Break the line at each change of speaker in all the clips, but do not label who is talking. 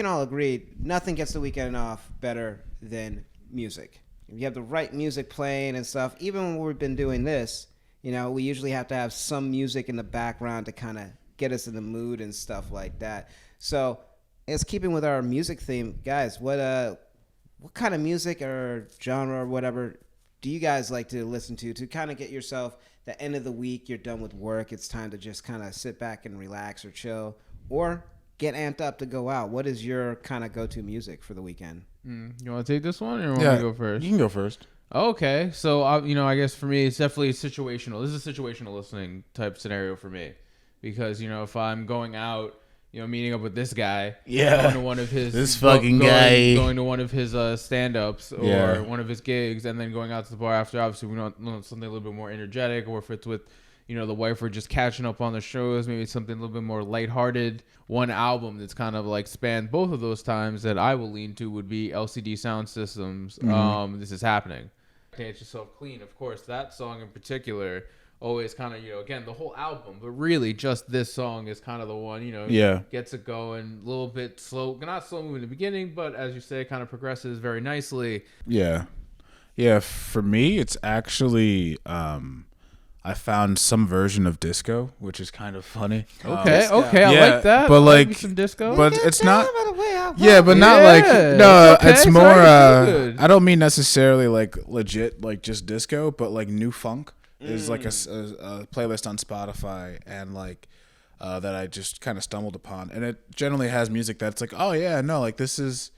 can all agree nothing gets the weekend off better than music. If you have the right music playing and stuff, even when we've been doing this, we usually have to have some music in the background to kind of get us in the mood and stuff like that. So, it's keeping with our music theme, guys. What kind of music or genre or whatever do you guys like to listen to kind of get yourself the end of the week? You're done with work. It's time to just kind of sit back and relax or chill, or get amped up to go out. What is your kind of go-to music for the weekend?
You want to take this one, or you want me to go first?
You can go first.
Okay, so I guess for me, it's definitely situational. This is a situational listening type scenario for me, because if I'm going out, meeting up with this guy, going to one of his
guy,
going to one of his stand-ups or one of his gigs, and then going out to the bar after. Obviously, we want something a little bit more energetic, or if it's with the wife, we're just catching up on the shows, maybe something a little bit more lighthearted. One album that's kind of like spanned both of those times that I will lean to would be LCD Sound System's This Is Happening. Dance Yourself Clean, of course, that song in particular always kind of, again, the whole album, but really just this song is kind of the one, gets it going a little bit slow, not slow moving in the beginning, but as you say, kind of progresses very nicely.
Yeah. For me, it's actually, I found some version of disco, which is kind of funny.
Okay, I like that.
But
like some disco,
but it's not. Yeah, but not like no. It's more. I don't mean necessarily like legit, like just disco, but like new funk is like a playlist on Spotify, and like that I just kind of stumbled upon, and it generally has music that's like, oh yeah, no, like this is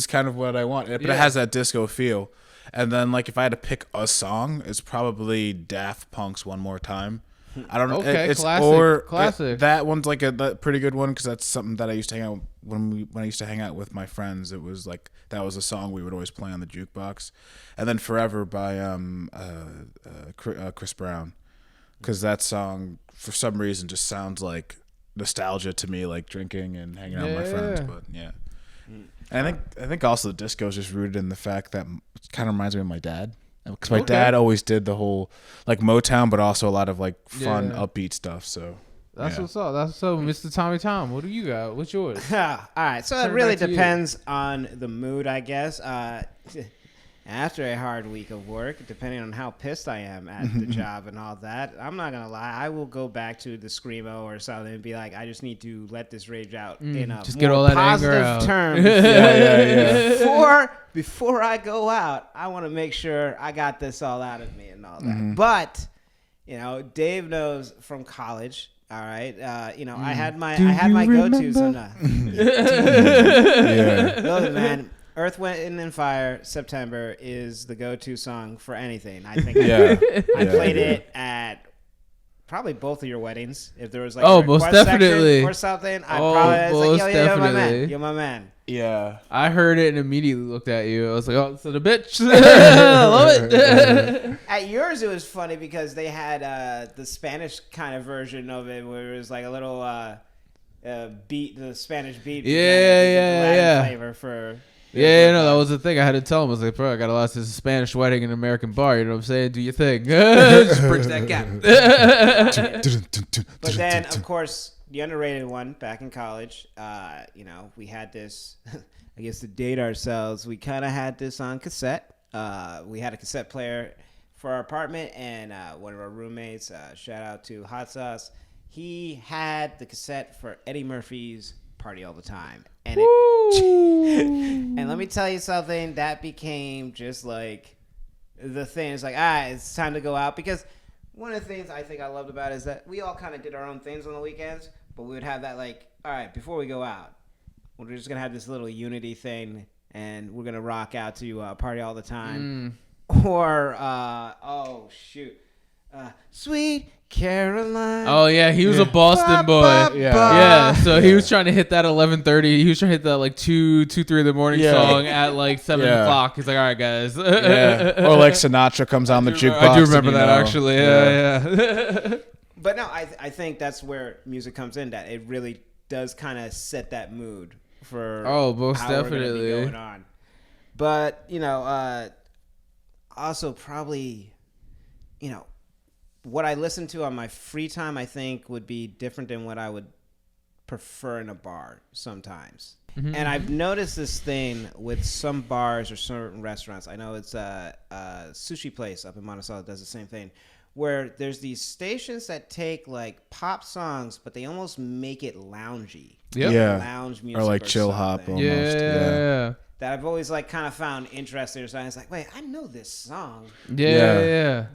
kind of what I want, but it has that disco feel. And then, like, if I had to pick a song, it's probably Daft Punk's "One More Time." I don't know.
Okay,
it's
classic.
That one's like a pretty good one, because that's something that I used to hang out when I used to hang out with my friends. It was like that was a song we would always play on the jukebox. And then "Forever" by Chris Brown, because that song for some reason just sounds like nostalgia to me, like drinking and hanging out with my friends. But yeah. And I think also the disco is just rooted in the fact that it kind of reminds me of my dad, because my dad always did the whole like Motown, but also a lot of like fun upbeat stuff. So
that's what's up. That's so, Mr. Tommy Tom. What do you got? What's yours?
All right, so it really depends on the mood, I guess. After a hard week of work, depending on how pissed I am at the job and all that, I'm not gonna lie, I will go back to the screamo or something and be like, I just need to let this rage out in a
just
more
get all that anger out.
terms. Before I go out, I want to make sure I got this all out of me and all that. But Dave knows from college. All right, I had my go-tos. Listen, man. Earth, Wind, and Fire, September is the go-to song for anything. I think I played it at probably both of your weddings. If there was like a
most definitely
or something, I probably was like, you're my man.
Yeah.
I heard it and immediately looked at you. I was like, oh, it's a bitch. I love it.
At yours, it was funny because they had the Spanish kind of version of it where it was like a little beat, the Spanish beat.
Yeah.
Flavor for...
that was the thing. I had to tell him. I was like, bro, I got to last this Spanish wedding in an American bar. You know what I'm saying? Do your thing. Just bridge that gap.
But then, of course, the underrated one back in college, we had this, I guess to date ourselves, we kind of had this on cassette. We had a cassette player for our apartment, and one of our roommates, shout out to Hot Sauce, he had the cassette for Eddie Murphy's Party All the Time. And and let me tell you something, that became just like the thing. It's like, it's time to go out, because one of the things I think I loved about it is that we all kind of did our own things on the weekends, but we would have that like, all right, before we go out, we're just gonna have this little unity thing, and we're gonna rock out to Party All the Time, or Sweet Caroline.
Oh yeah, he was a Boston boy. So he was trying to hit that 11:30. He was trying to hit that like 2, 3 in the morning song at like 7 o'clock. He's like, all right, guys.
Or like Sinatra comes on the jukebox.
I do remember that actually. Yeah.
But no, I think that's where music comes in. That it really does kind of set that mood for
most
how
definitely
we're gonna be going on. But also probably, what I listen to on my free time, I think, would be different than what I would prefer in a bar sometimes. And I've noticed this thing with some bars or certain restaurants. I know it's a sushi place up in Monticello that does the same thing, where there's these stations that take like pop songs, but they almost make it loungy.
Yep.
Yeah.
Lounge music
Or like chill
something.
hop almost.
Yeah.
That I've always like kind of found interesting. Or something. It's like, wait, I know this song,
Yeah.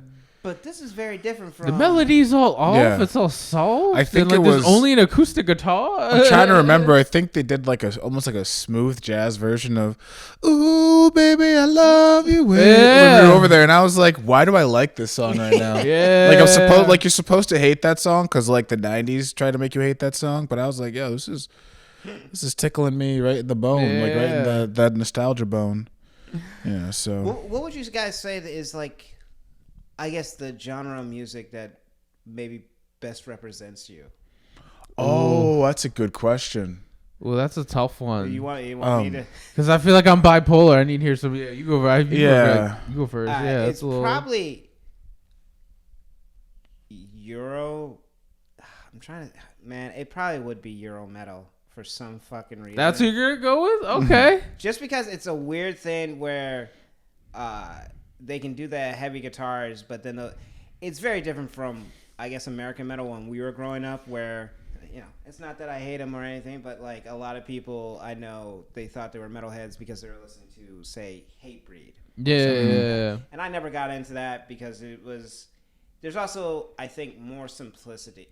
but this is very different from
The melody's all off.
Yeah.
It's all soft.
I think
and, like,
it
there's
was-
only an acoustic guitar.
I'm trying to remember. I think they did like almost like a smooth jazz version of "Ooh, baby, I love you" when we were over there, and I was like, "Why do I like this song right now?"
Yeah.
Like you're supposed to hate that song because like the '90s tried to make you hate that song, but I was like, "Yo, this is tickling me right in the bone, like right in that nostalgia bone." Yeah. So
What would you guys say that is like, I guess, the genre of music that maybe best represents you?
Oh, that's a good question.
Well, that's a tough one.
You want me to?
Because I feel like I'm bipolar. I need to hear some. Yeah, you go right. You go first. Yeah,
it's
that's a little...
probably Euro. I'm trying to. Man, it probably would be Euro metal for some fucking reason.
That's who you're gonna go with? Okay.
Just because it's a weird thing where they can do the heavy guitars, but then it's very different from, I guess, American metal when we were growing up, where, you know, it's not that I hate them or anything, but like a lot of people I know, they thought they were metalheads because they were listening to, say, Hatebreed.
Yeah.
And I never got into that because there's also, I think, more simplicity.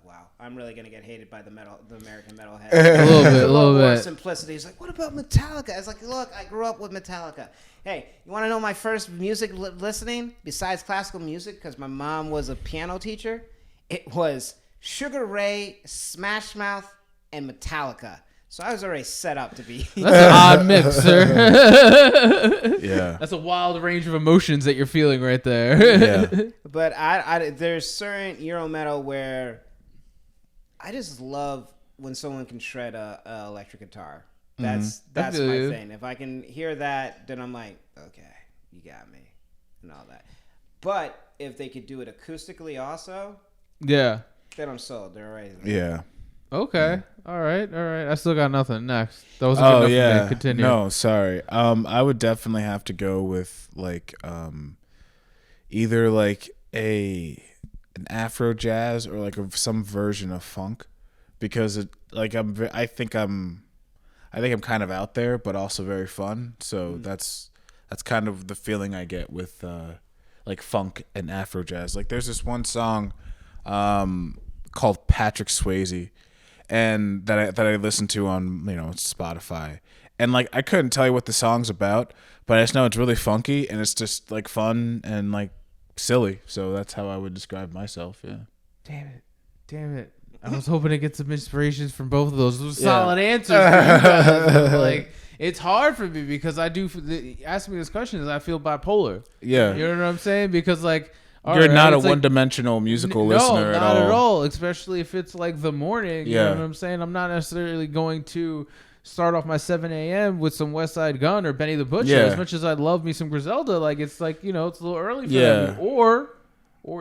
Wow. I'm really going to get hated by the American metalhead.
a little
more
bit.
simplicity. It's like, what about Metallica? It's like, look, I grew up with Metallica. Hey, you want to know my first music listening besides classical music? Because my mom was a piano teacher. It was Sugar Ray, Smash Mouth, and Metallica. So I was already set up to be.
That's an odd mix, sir.
Yeah.
That's a wild range of emotions that you're feeling right there.
Yeah.
But there's certain Euro metal where I just love when someone can shred a electric guitar. That's my thing. If I can hear that, then I'm like, okay, you got me, and all that. But if they could do it acoustically also,
Yeah.
then I'm sold. They're already there.
Yeah.
Okay. All right. I still got nothing. Next. That was good enough for me. Continue.
No, sorry. I would definitely have to go with like either like an Afro jazz or like some version of funk, because I think I'm kind of out there, but also very fun. So that's kind of the feeling I get with like funk and Afro jazz. Like there's this one song called Patrick Swayze, and that I listened to on Spotify, and like I couldn't tell you what the song's about, but I just know it's really funky and it's just like fun and like silly. So that's how I would describe myself. Yeah.
Damn it. I was hoping to get some inspirations from both of those. Those were solid answers. For you guys. Like, it's hard for me because I do. Asking me this question is I feel bipolar.
Yeah.
You know what I'm saying? Because like.
You're not a one-dimensional musical listener at all.
No, not at all. Especially if it's like the morning. You
Yeah.
know what I'm saying? I'm not necessarily going to start off my 7 a.m. with some West Side Gun or Benny the Butcher.
Yeah.
As much as I'd love me some Griselda, like it's like, it's a little early for
Yeah.
them. Or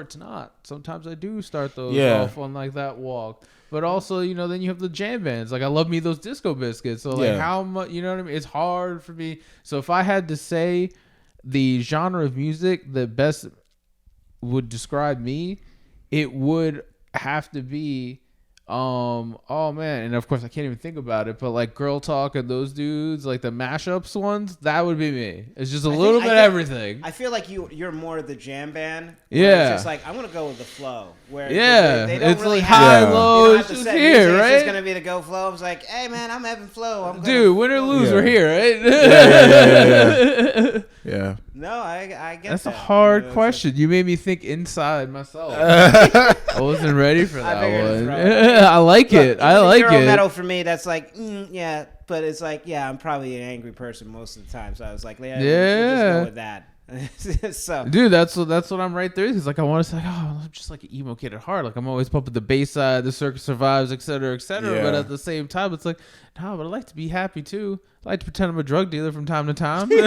it's not. Sometimes I do start those off on like that walk. But also, then you have the jam bands. Like I love me those Disco Biscuits. So like how much, you know what I mean? It's hard for me. So if I had to say the genre of music that best would describe me, it would have to be oh man, and of course I can't even think about it, but like Girl Talk and those dudes, like the mashups ones, that would be me. It's just a little bit of everything.
I feel like you're more the jam band.
Yeah.
It's just like I'm gonna go with the flow. Where they don't
it's
really
like
have,
high,
you
low,
don't
it's
have to
just
set
here,
music.
right?
It's just gonna be the go flow. I was like, hey man, I'm having flow.
Dude, win or lose,
Yeah.
we're here, right?
Yeah.
No, I get
That's a
that.
hard
You know,
question. You made me think inside myself. I wasn't ready for that
figured
one.
it's right.
I like it. I like
Euro
it.
metal for me, that's like, yeah, but it's like, yeah, I'm probably an angry person most of the time, so I was like, we'll just go with that. So,
Dude, that's what I'm right there. Because like I want to say, I'm just like an emo kid at heart. Like I'm always pumping the bass side, the circus survives, etc., etc.
Yeah.
But at the same time, it's like, no, but I like to be happy too. I like to pretend I'm a drug dealer from time to time.
but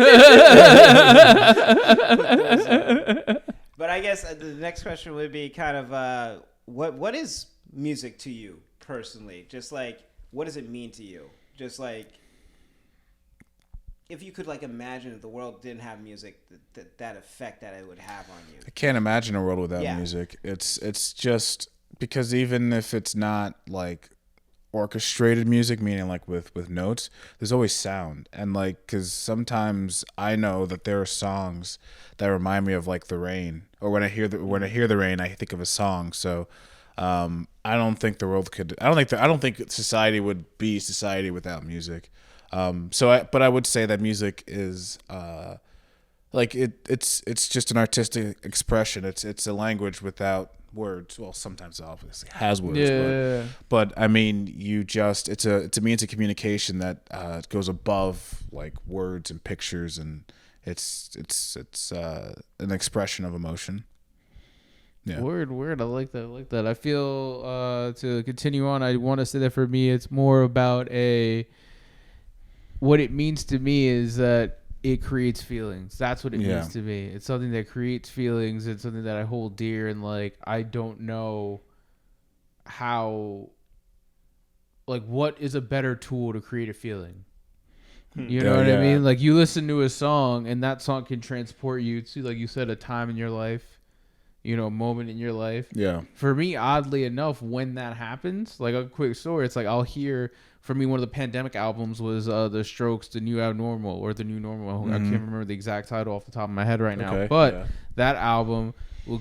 I guess the next question would be kind of, what is music to you personally? Just like, what does it mean to you? Just like, if you could like imagine if the world didn't have music, that effect that it would have on you.
I can't imagine a world without music. It's just because even if it's not like orchestrated music, meaning like with notes, there's always sound. And like, because sometimes I know that there are songs that remind me of like the rain, or when I hear the rain, I think of a song. So I don't think the world could. I don't think society would be society without music. But I would say that music is like it's just an artistic expression. It's a language without words. Well, sometimes it obviously has words, but I mean, it's a means of communication that goes above like words and pictures, and it's an expression of emotion. Yeah.
Word. I like that. I feel to continue on, I want to say that for me, it's more about what it means to me is that it creates feelings. That's what it means to me. It's something that creates feelings. It's something that I hold dear, and like I don't know how, like, what is a better tool to create a feeling. You know what I mean? Like, you listen to a song, and that song can transport you to, like you said, a time in your life. You know, moment in your life. Yeah. For me, oddly enough, when that happens, like a quick story, it's like I'll hear. For me, one of the pandemic albums was The Strokes, The New Abnormal, or The New Normal. Mm-hmm. I can't remember the exact title off the top of my head right now. But that album,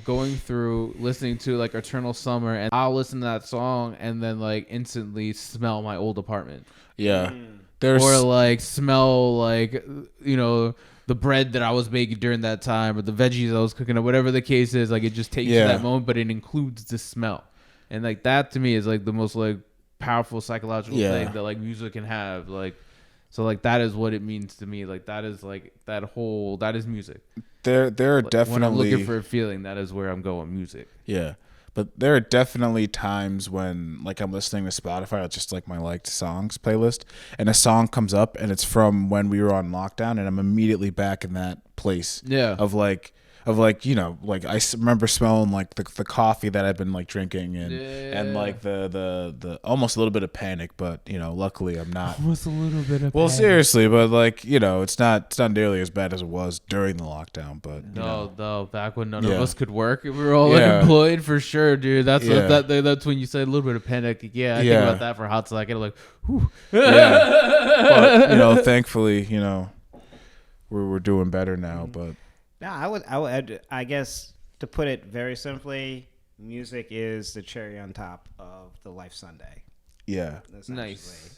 going through, listening to like Eternal Summer, and I'll listen to that song and then like instantly smell my old apartment. Yeah. Or like smell like, you know, the bread that I was baking during that time, or the veggies I was cooking, or whatever the case is. Like, it just takes you to that moment, but it includes the smell. And like that to me is like the most like powerful psychological thing that like music can have. Like, so like that is what it means to me. Like, that is like that is music. There are like, definitely, when I'm looking for a feeling, that is where I'm going. Music.
Yeah. But there are definitely times when, like, I'm listening to Spotify, just like my liked songs playlist, and a song comes up, and it's from when we were on lockdown, and I'm immediately back in that place. Yeah. Of like, you know, like I remember smelling like the coffee that I've been like drinking, and like the almost a little bit of panic, but you know, luckily I'm not.
Almost a little bit of.
Well, panic. Seriously, but like, you know, it's not nearly as bad as it was during the lockdown, but
no, back when none of us could work, we were all unemployed for sure, dude. That's that's when you say a little bit of panic. Yeah, I think about that for a hot second. Like, whew.
But you know, thankfully, you know, we're doing better now, but.
No, I would, I guess, to put it very simply, music is the cherry on top of the life sundae.
Yeah.
Nice.